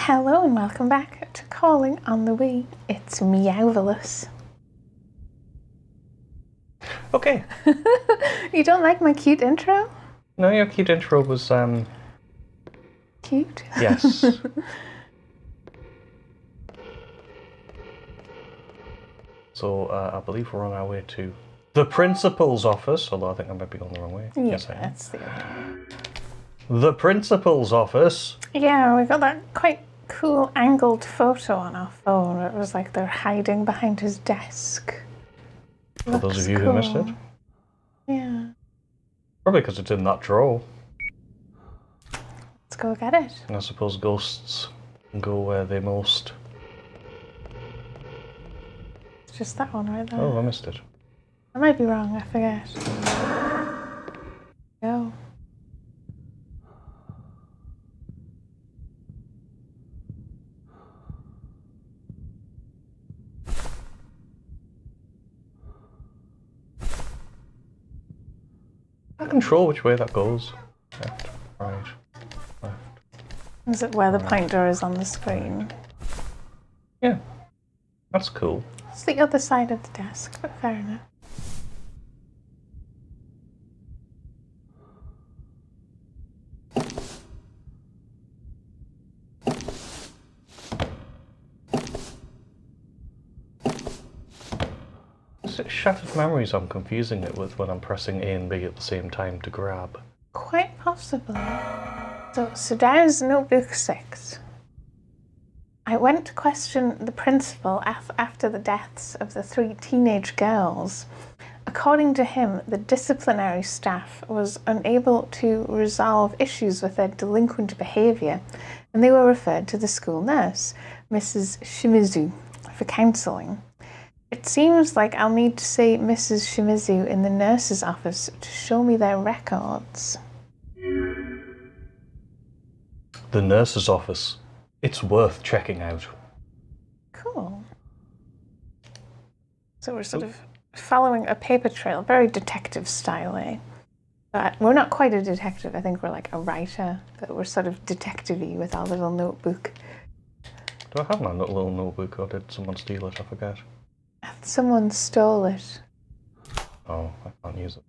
Hello and welcome back to Calling on the Wii. It's Meow-valous. Okay. You don't like my cute intro? No, your cute intro was, Cute? yes. So, I believe we're on our way to the principal's office, although I think I might be going the wrong way. Yeah, yes, I am. that's the other one. The principal's office. Yeah, we got that quite cool angled photo on our phone. It was like they're hiding behind his desk. For those of you who missed it. Yeah. Probably because it's in that drawer. Let's go get it. And I suppose ghosts go where they most... It's just that one right there. Oh, I missed it. I might be wrong, I forget. Go. I control which way that goes. Left, right, left. Is it where the pointer is on the screen? Yeah. That's cool. It's the other side of the desk, but fair enough. Is it Shattered Memories I'm confusing it with when I'm pressing A and B at the same time to grab? Quite possibly. So there's notebook 6. I went to question the principal after the deaths of the 3 teenage girls. According to him, the disciplinary staff was unable to resolve issues with their delinquent behaviour, and they were referred to the school nurse, Mrs. Shimizu, for counselling. It seems like I'll need to see Mrs. Shimizu in the nurse's office to show me their records. The nurse's office. It's worth checking out. Cool. So we're sort of following a paper trail, very detective style, eh? But we're not quite a detective, I think we're like a writer, but we're sort of detective-y with our little notebook. Do I have my little notebook or did someone steal it? I forget. Someone stole it. Oh, I can't use it.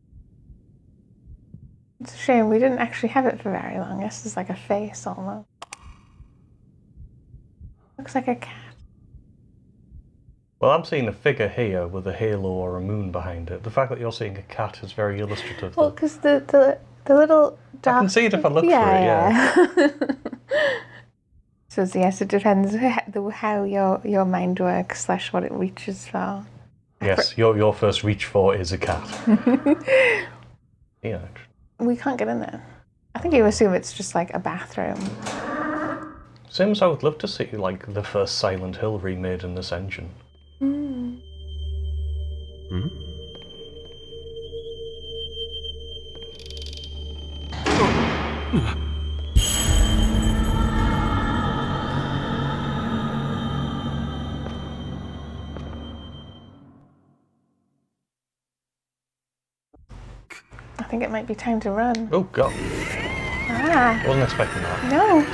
It's a shame, we didn't actually have it for very long. This is like a face almost. Looks like a cat. Well, I'm seeing a figure here with a halo or a moon behind it. The fact that you're seeing a cat is very illustrative. Well, because the little dark... I can see it if I look for it, yeah. So yes, it depends how your mind works / what it reaches for. Yes, your first reach for is a cat. Yeah. We can't get in there. I think you assume it's just like a bathroom. Same as I would love to see like the first Silent Hill remade in this engine. Mm. Hmm? I think it might be time to run. Oh god. Ah. I wasn't expecting that. No.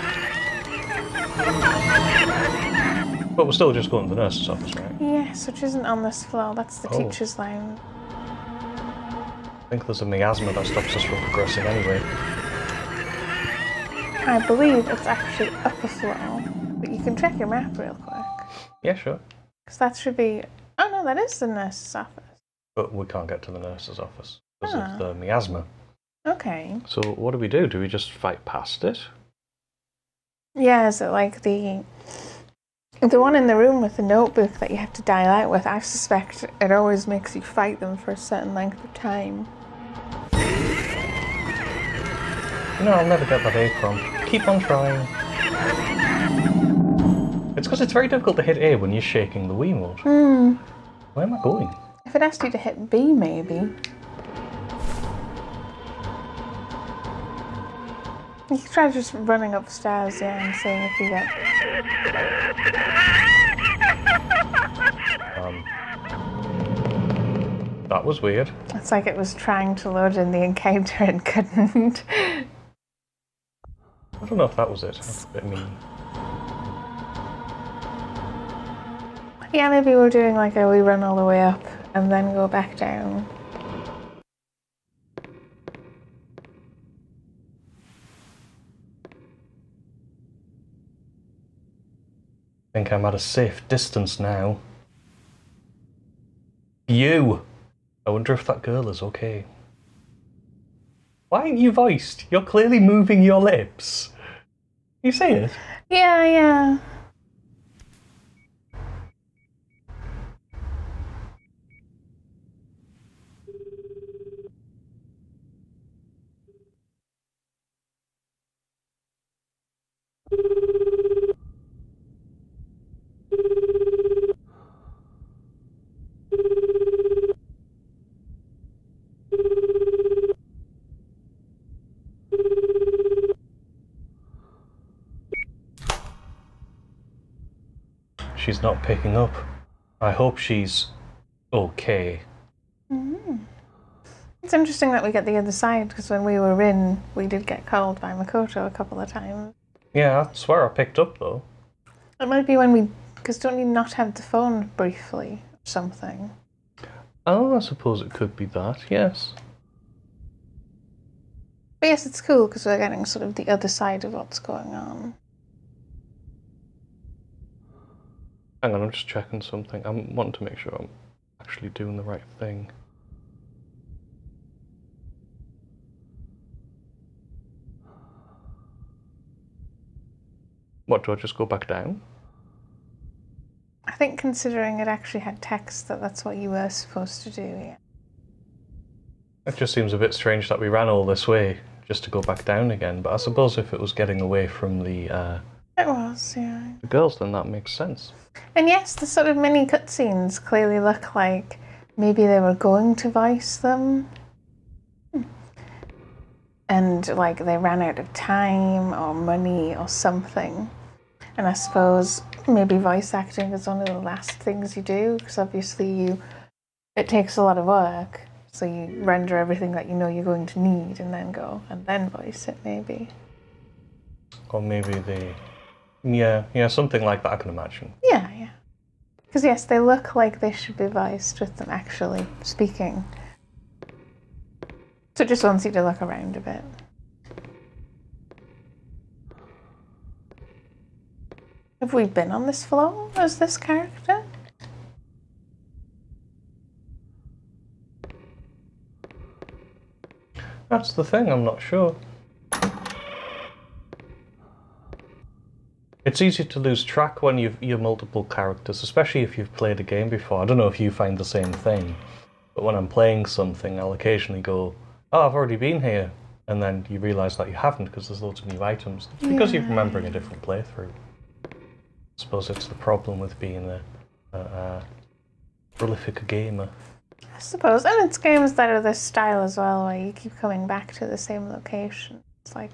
But we're still just going to the nurse's office, right? Yes, which isn't on this floor. That's the Oh. teacher's lounge. I think there's a miasma that stops us from progressing anyway. I believe it's actually up a floor, but you can check your map real quick. Yeah, sure. Because that should be... Oh no, that is the nurse's office. But we can't get to the nurse's office because Ah. of the miasma. Okay. So what do? Do we just fight past it? Yeah, is it like the one in the room with the notebook that you have to dial out with? I suspect it always makes you fight them for a certain length of time. No, I'll never get that A from. Keep on trying. It's because it's very difficult to hit A when you're shaking the Wiimote. Hmm. Where am I going? If it asked you to hit B, maybe. You could try just running upstairs, yeah, and seeing if you get... That was weird. It's like it was trying to load in the encounter and couldn't. I don't know if that was it. That's a bit mean. Yeah, maybe we're doing like a we run all the way up and then go back down. I think I'm at a safe distance now. You! I wonder if that girl is okay. Why aren't you voiced? You're clearly moving your lips. You see it? Yeah, yeah. She's not picking up. I hope she's okay. It's interesting that we get the other side, because when we were in, we did get called by Makoto a couple of times. Yeah, I swear I picked up though. It might be when we, because don't you not have the phone briefly or something? Oh, I suppose it could be that, yes. But yes, it's cool because we're getting sort of the other side of what's going on. Hang on, I'm just checking something. I'm wanting to make sure I'm actually doing the right thing. What, do I just go back down? I think considering it actually had text that's what you were supposed to do, yeah. It just seems a bit strange that we ran all this way just to go back down again, but I suppose if it was getting away from the It was, yeah. the girls, then that makes sense. And yes, the sort of mini cutscenes clearly look like maybe they were going to voice them. And like they ran out of time or money or something. And I suppose maybe voice acting is one of the last things you do, because obviously it takes a lot of work. So you render everything that you know you're going to need and then go and then voice it maybe. Or maybe they... Yeah, something like that I can imagine. Yeah. Because yes, they look like they should be voiced with them actually speaking. So it just wants you to look around a bit. Have we been on this floor as this character? That's the thing, I'm not sure. It's easy to lose track when you're multiple characters, especially if you've played a game before. I don't know if you find the same thing, but when I'm playing something, I'll occasionally go, oh, I've already been here, and then you realise that you haven't because there's loads of new items. It's because you're remembering a different playthrough. I suppose it's the problem with being a prolific gamer. I suppose, and it's games that are this style as well, where you keep coming back to the same location. It's like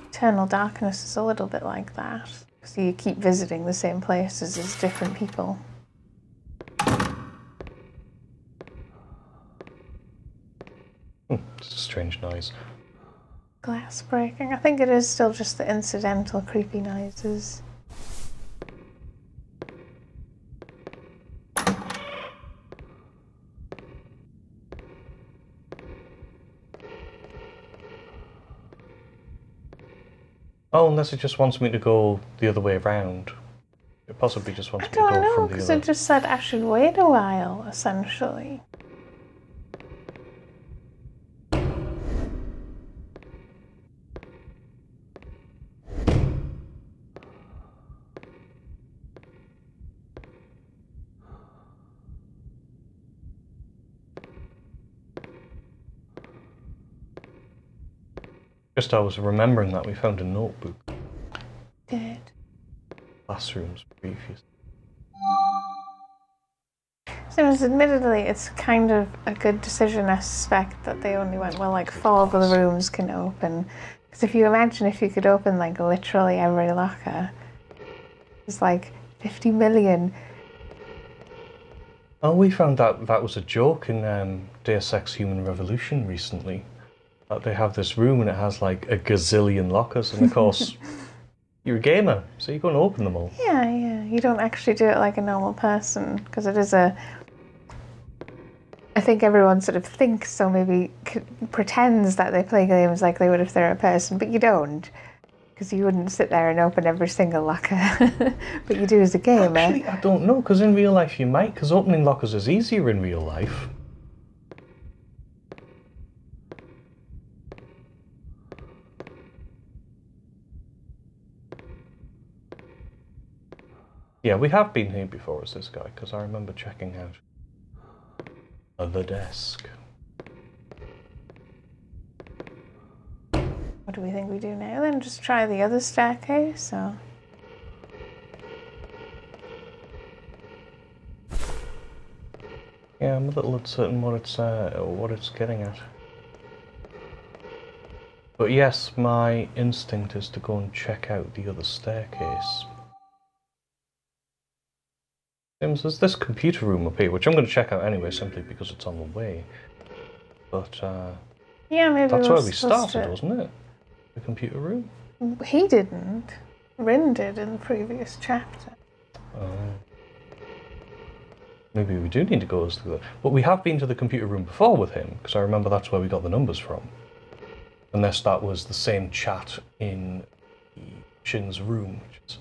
Eternal Darkness is a little bit like that, so you keep visiting the same places as different people. It's a strange noise. Glass breaking. I think it is still just the incidental creepy noises. Oh, unless it just wants me to go the other way around. It possibly just wants me to go I don't know, from the because other... it just said I should wait a while, essentially. Just I was remembering that we found a notebook. Did. Classrooms previous. So admittedly, it's kind of a good decision, I suspect, that they only went, well, like 4 of the rooms can open. Because if you imagine if you could open like literally every locker, it's like 50 million. Oh, we found that was a joke in Deus Ex Human Revolution recently. That they have this room and it has like a gazillion lockers, and of course, you're a gamer, so you're going to open them all. Yeah. you don't actually do it like a normal person, because it is a... I think everyone sort of thinks, so maybe pretends that they play games like they would if they're a person, but you don't. Because you wouldn't sit there and open every single locker, but you do as a gamer. Actually, I don't know, because in real life you might, because opening lockers is easier in real life. Yeah, we have been here before as this guy, because I remember checking out the desk. What do we think we do now then? Just try the other staircase, or... Yeah, I'm a little uncertain what it's getting at. But yes, my instinct is to go and check out the other staircase. There's this computer room up here, which I'm going to check out anyway, simply because it's on the way. But yeah, maybe that's where we started, wasn't it? The computer room? He didn't. Rin did in the previous chapter. Oh. Maybe we do need to go through that. But we have been to the computer room before with him, because I remember that's where we got the numbers from. Unless that was the same chat in Shin's room, which is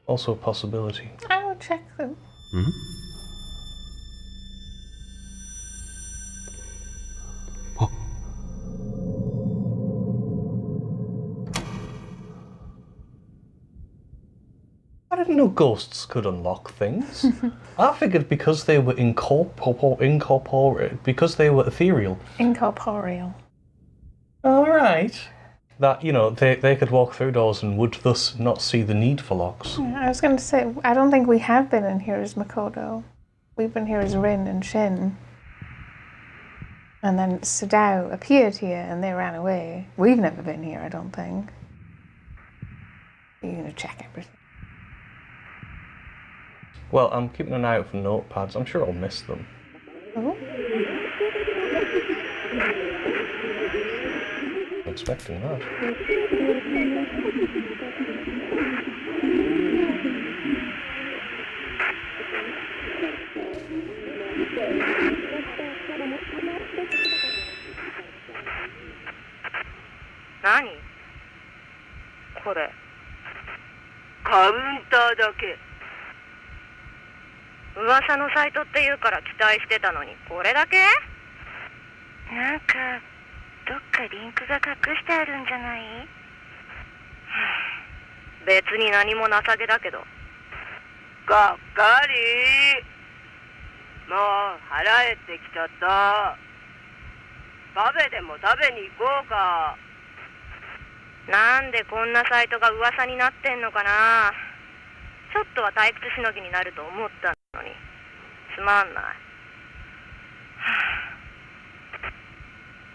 also a possibility. I will check them. Mm-hmm. Oh. I didn't know ghosts could unlock things. I figured because they were because they were ethereal. Incorporeal. Alright. That, you know, they could walk through doors and would thus not see the need for locks. Yeah, I was going to say, I don't think we have been in here as Makoto. We've been here as Rin and Shin. And then Sadao appeared here and they ran away. We've never been here, I don't think. You're going to check everything. Well, I'm keeping an eye out for notepads. I'm sure I'll miss them. Oh. I'm expecting that. Nani? これ。カウンターだけ。噂のサイトって言うから期待してたのに、これだけ？なんかどっかリンクが隠してあるんじゃない？別に何も情けだけど。がっかり。もう腹減ってきちゃった。カフェでも食べに行こうか。なんでこんなサイトが噂になってんのかな。ちょっとは退屈しのぎになると思ったのにつまんない。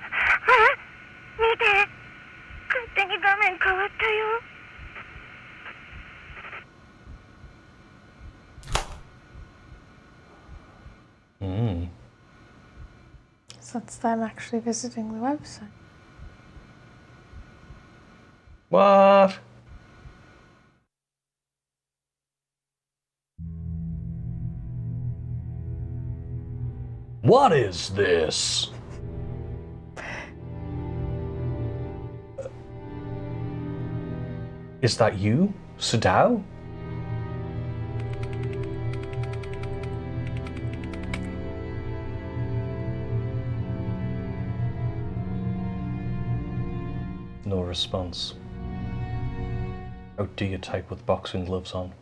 あ、見て、勝手に画面変わったよ。So that's them actually visiting the website. What? What is this? Is that you, Sadao? No response. How do you type with boxing gloves on?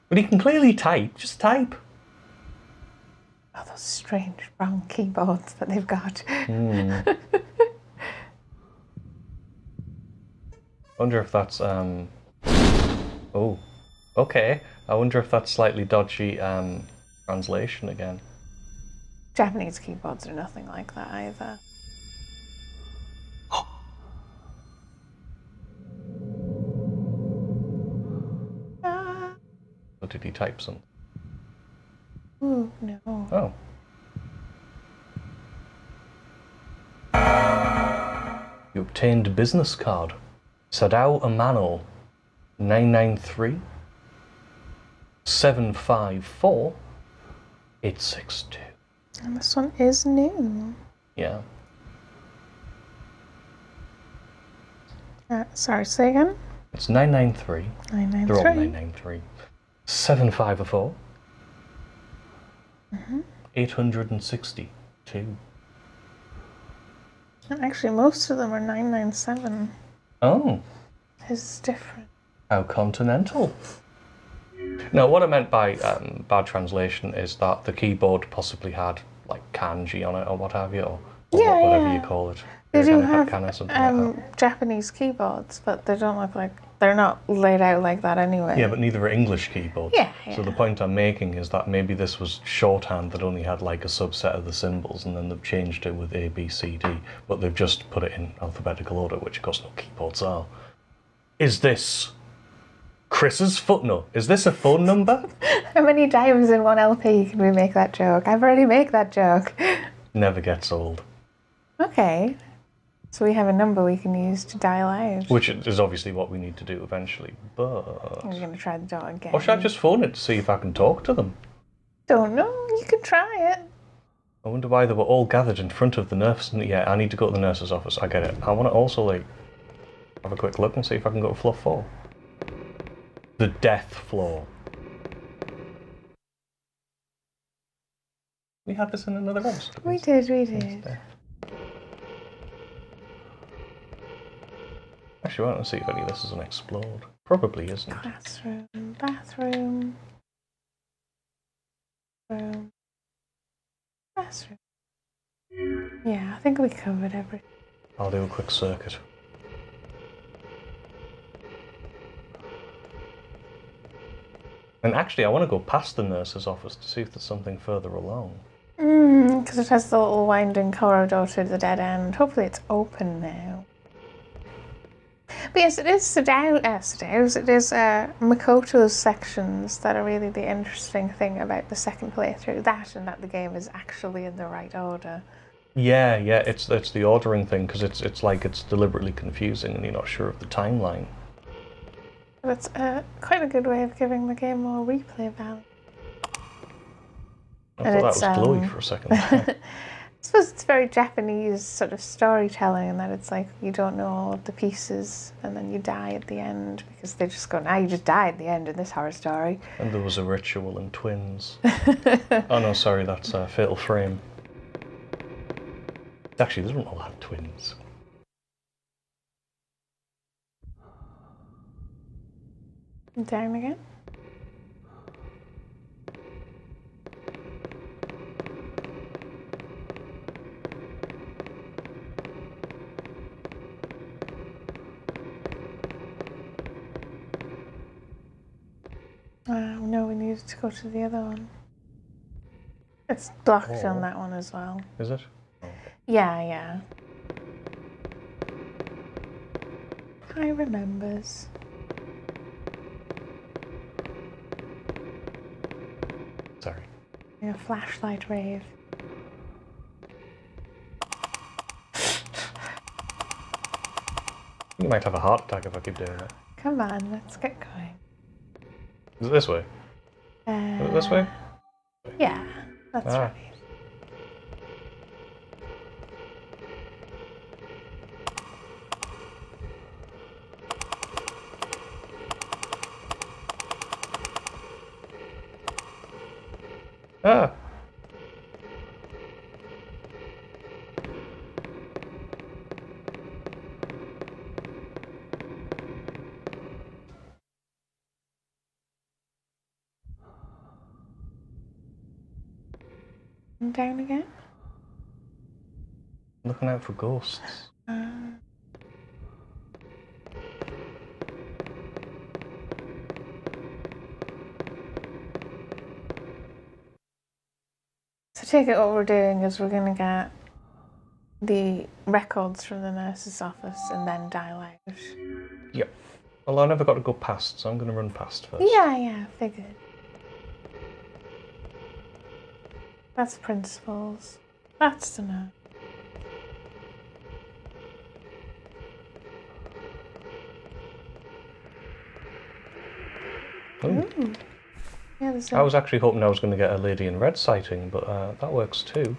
But he can clearly type. Just type. Oh, those strange brown keyboards that they've got. I wonder if that's oh, okay. I wonder if that's slightly dodgy translation again. Japanese keyboards are nothing like that either. Or did he type something? Ooh, no. Oh. You obtained a business card. Sadao Amano 993 754 862. And this one is new. Yeah. Sorry, say again? It's 993. 993. They're all 993. 754. 862. And actually, most of them are 997. Oh. His is different. How continental. No, what I meant by bad translation is that the keyboard possibly had like kanji on it or what have you, or whatever you call it. They do Hiragana, have something like that. Japanese keyboards, but they don't look like, they're not laid out like that anyway. Yeah, but neither are English keyboards. Yeah. So the point I'm making is that maybe this was shorthand that only had like a subset of the symbols, and then they've changed it with A, B, C, D, but they've just put it in alphabetical order, which of course no keyboards are. Is this Chris's footnote? Is this a phone number? How many times in one LP can we make that joke? I've already made that joke. Never gets old. Okay. So we have a number we can use to dial out. Which is obviously what we need to do eventually, but... We're going to try the door again. Or should I just phone it to see if I can talk to them? Don't know. You can try it. I wonder why they were all gathered in front of the nurse. Yeah, I need to go to the nurse's office. I get it. I want to also, like, have a quick look and see if I can go to floor 4. The death floor. We had this in another episode. We did. Actually, I want to see if any of this is unexplored. Probably isn't. Classroom, bathroom, room, classroom. Yeah, I think we covered everything. I'll do a quick circuit. And actually, I want to go past the nurse's office to see if there's something further along. Because it has the little winding corridor to the dead end. Hopefully it's open now. But yes, it is Sadau's, it is Makoto's sections that are really the interesting thing about the second playthrough. That and that the game is actually in the right order. Yeah, it's the ordering thing, because it's like it's deliberately confusing and you're not sure of the timeline. That's quite a good way of giving the game more replay value. I thought that was glowy for a second. I suppose it's very Japanese sort of storytelling, and that it's like you don't know all of the pieces and then you die at the end because they just go, now you just die at the end in this horror story. And there was a ritual and twins. Oh no, sorry, that's Fatal Frame. Actually, they don't all have twins. Down again. No, we needed to go to the other one. It's blocked on that one as well. Is it? Oh, okay. Yeah. I remembers. Sorry. A flashlight rave. You might have a heart attack if I keep doing that. Come on, let's get going. Is it this way? Is it this way? Yeah, that's right. Ah! And down again. Looking out for ghosts. So take it what we're doing is we're going to get the records from the nurse's office and then dial out. Yep. Well, I never got to go past, so I'm going to run past first. Yeah, figured. That's principles. That's the note. Ooh. Yeah, there's I was actually hoping I was going to get a Lady in Red sighting, but that works too.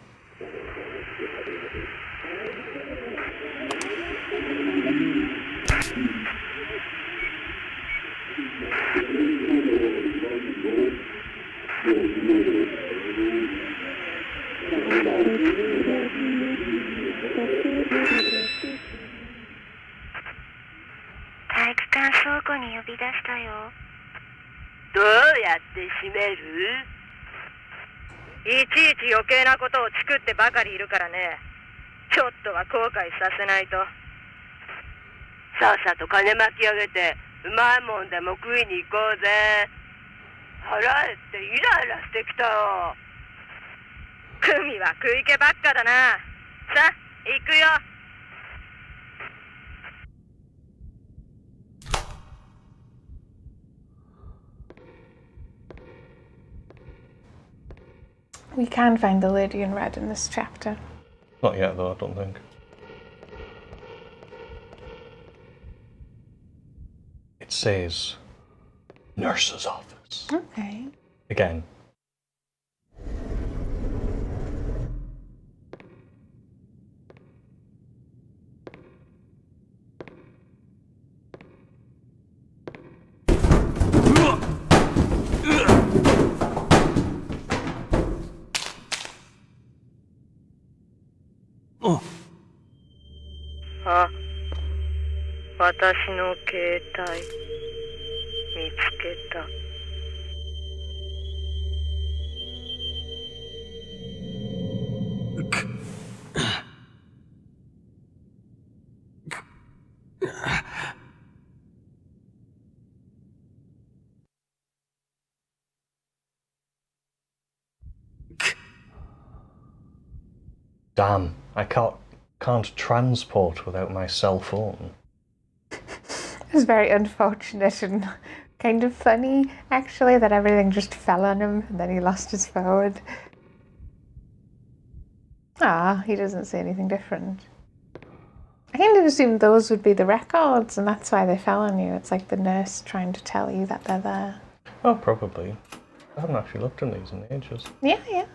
どうやって閉める？いちいち余計なことを作ってばかりいるからね。ちょっとは後悔させないと。さっさと金巻き上げてうまいもんでも食いに行こうぜ。腹減ってイライラしてきたよ。クミは食い気ばっかだな。さあ行くよ。We can find the Lady in Red in this chapter. Not yet, though, I don't think. It says nurse's office. Okay. Again. Oh. あ、私の携帯見つけた。Damn, I can't transport without my cell phone. It was very unfortunate and kind of funny, actually, that everything just fell on him and then he lost his phone. Ah, he doesn't say anything different. I kind of assumed those would be the records and that's why they fell on you. It's like the nurse trying to tell you that they're there. Oh, probably. I haven't actually looked at these in ages. Yeah, yeah.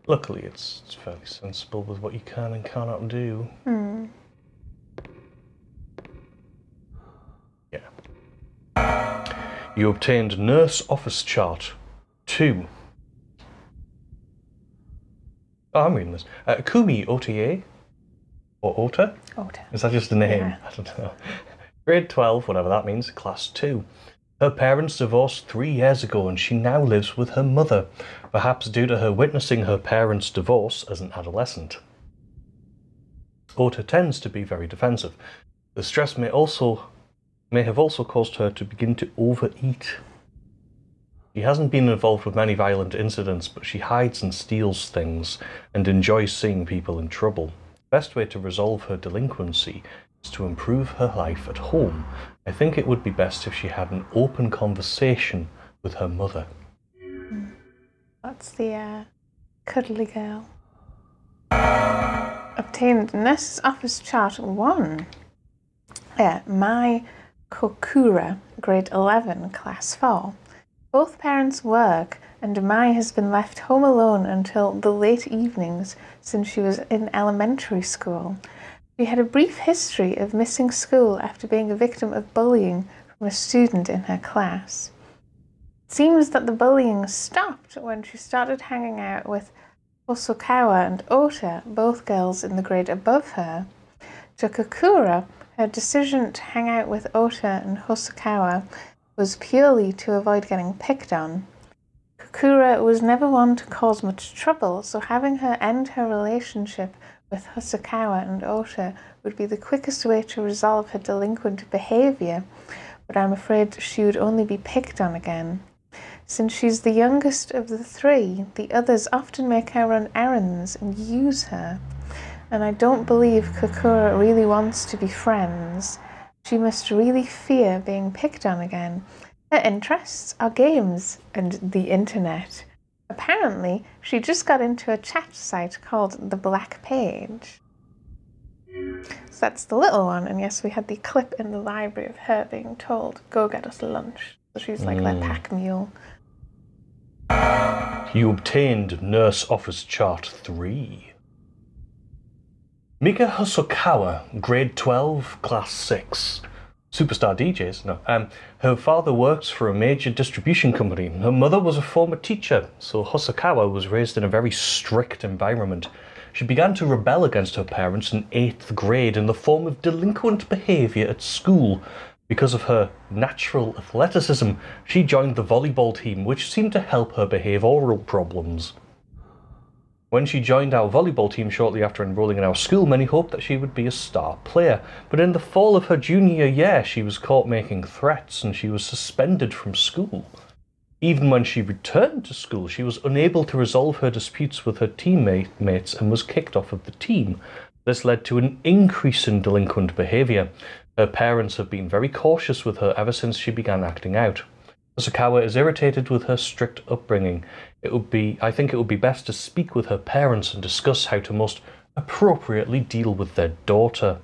Luckily, it's fairly sensible with what you can and cannot do. Yeah. You obtained Nurse Office Chart 2. Oh, I'm reading this. Kumi OTA? Or Ota? Ota. Is that just a name? Yeah. I don't know. Grade 12, whatever that means, Class 2. Her parents divorced 3 years ago and she now lives with her mother, perhaps due to her witnessing her parents' divorce as an adolescent. Ota tends to be very defensive. The stress may have also caused her to begin to overeat. She hasn't been involved with many violent incidents, but she hides and steals things and enjoys seeing people in trouble. The best way to resolve her delinquency is to improve her life at home. I think it would be best if she had an open conversation with her mother. That's the cuddly girl. Obtained Nurse's Office Chart 1. Mai Kokura, grade 11, class 4. Both parents work and Mai has been left home alone until the late evenings since she was in elementary school. She had a brief history of missing school after being a victim of bullying from a student in her class. It seems that the bullying stopped when she started hanging out with Hosokawa and Ota, both girls in the grade above her. To Kokura, her decision to hang out with Ota and Hosokawa was purely to avoid getting picked on. Kokura was never one to cause much trouble, so having her end her relationship with Hosokawa and Ota would be the quickest way to resolve her delinquent behaviour, but I'm afraid she would only be picked on again. Since she's the youngest of the three, the others often make her run errands and use her. And I don't believe Kokura really wants to be friends. She must really fear being picked on again. Her interests are games and the internet. Apparently, she just got into a chat site called The Black Page. So that's the little one, and yes, we had the clip in the library of her being told, go get us lunch. So she's like their pack mule. You obtained Nurse Office Chart 3. Mika Hosokawa, grade 12, class 6. Superstar DJs? No. Her father works for a major distribution company. Her mother was a former teacher, so Hosokawa was raised in a very strict environment. She began to rebel against her parents in 8th grade in the form of delinquent behaviour at school. Because of her natural athleticism, she joined the volleyball team, which seemed to help her behavioural problems. When she joined our volleyball team shortly after enrolling in our school, many hoped that she would be a star player. But in the fall of her junior year, she was caught making threats and she was suspended from school. Even when she returned to school, she was unable to resolve her disputes with her teammates and was kicked off of the team. This led to an increase in delinquent behaviour. Her parents have been very cautious with her ever since she began acting out. Hosokawa is irritated with her strict upbringing. I think it would be best to speak with her parents and discuss how to most appropriately deal with their daughter.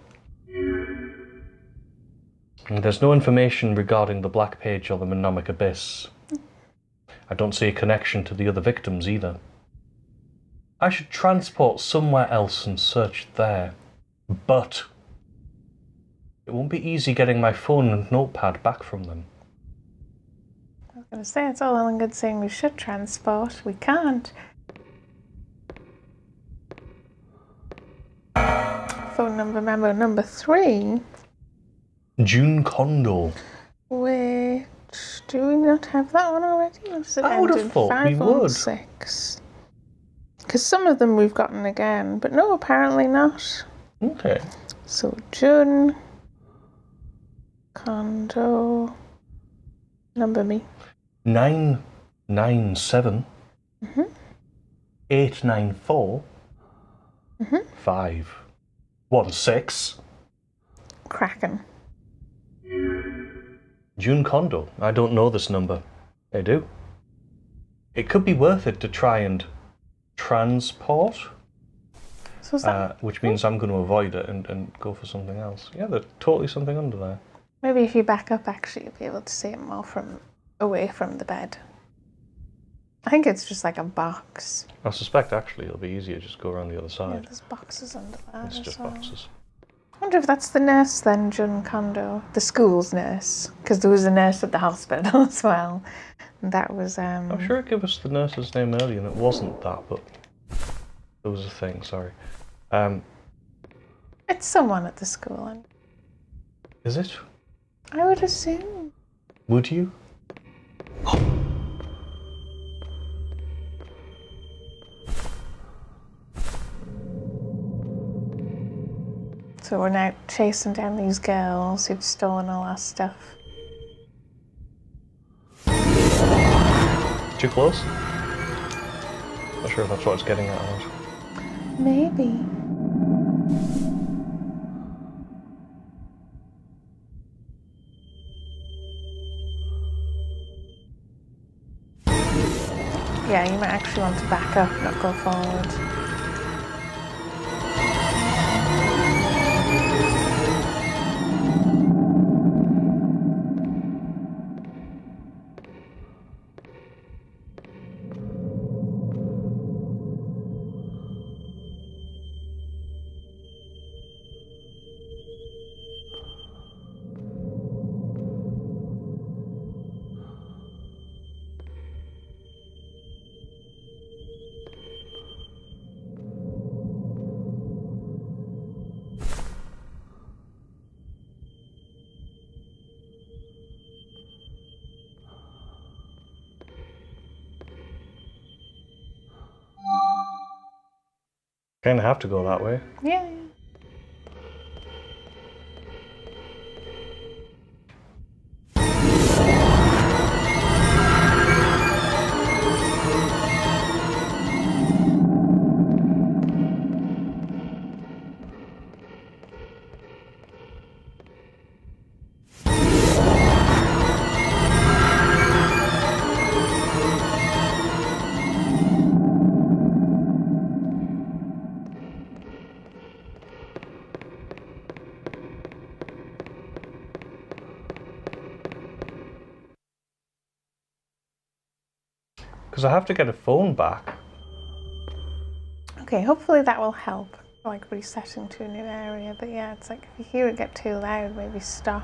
And there's no information regarding the Black Page or the Mnemonic Abyss. I don't see a connection to the other victims either. I should transport somewhere else and search there. But it won't be easy getting my phone and notepad back from them. I was going to say, it's all well and good saying we should transport. We can't. Phone number memo number 3. June Kondo. Wait, do we not have that one already? I would have thought we would. 6. Because some of them we've gotten again, but no, apparently not. Okay. So June Kondo. Number me. 997. 894. 516. Kraken. June Kondo. I don't know this number. I do. It could be worth it to try and transport, So is that, which means I'm going to avoid it and go for something else. Yeah, there's totally something under there. maybe if you back up, actually, you'll be able to see it more from away from the bed. I think it's just like a box. I suspect actually it'll be easier just go around the other Yeah, side. there's boxes under there. It's just boxes. I wonder if that's the nurse then, Jun Kondo, the school's nurse, because there was a nurse at the hospital as well. And that was. I'm sure it gave us the nurse's name earlier, and it wasn't that, but there was a thing. Sorry. It's someone at the school. And Is it? I would assume. Would you? So we're now chasing down these girls who've stolen all our stuff. Too close? Not sure if that's what it's getting at or not. Maybe. Yeah, you might actually want to back up, not go forward. Kind of have to go that way. Yeah. Because I have to get a phone back. Okay, hopefully that will help, like resetting to a new area. But yeah, it's like if you hear it get too loud, maybe stop.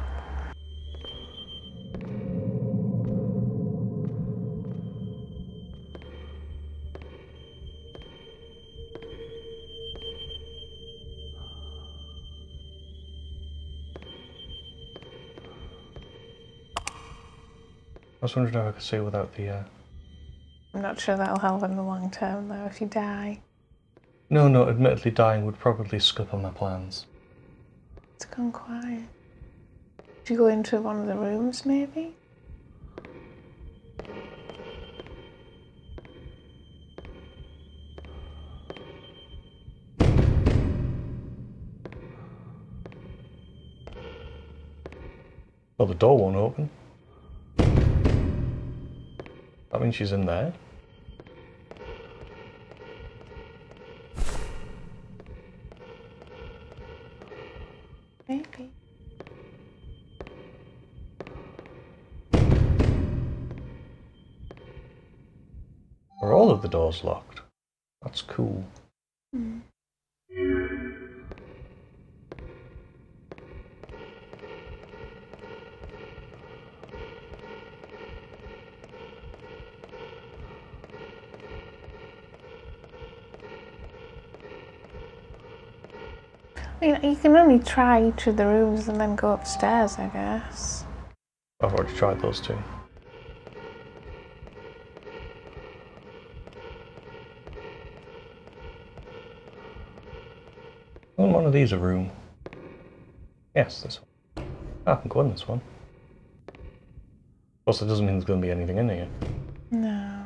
I was wondering if I could see without the... I'm not sure that'll help in the long term though, if you die. No, admittedly dying would probably scupper my plans. It's gone quiet. Did you go into one of the rooms maybe? Well, the door won't open. That means she's in there. Maybe. Are all of the doors locked? That's cool. Hmm. I mean, you can only try each of the rooms and then go upstairs, I guess. I've already tried those two. Isn't one of these a room? Yes, this one. I can go in this one. Also, it doesn't mean there's going to be anything in here. No.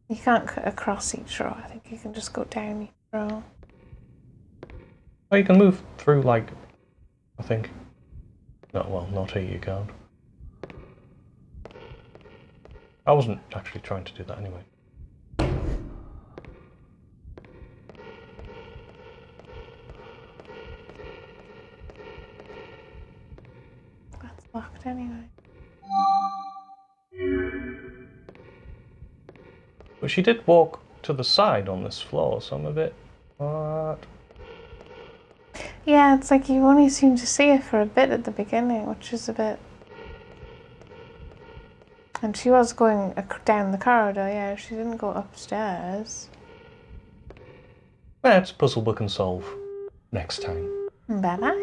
You can't cut across each row. I think you can just go down each row. Oh, you can move through, like, I think. No, well, not here you can't. I wasn't actually trying to do that anyway. That's locked anyway. But she did walk to the side on this floor, so I'm a bit... What? Yeah, it's like you only seem to see her for a bit at the beginning, which is a bit... And she was going down the corridor, yeah, she didn't go upstairs. Well, it's a puzzle we can solve next time. Bye-bye.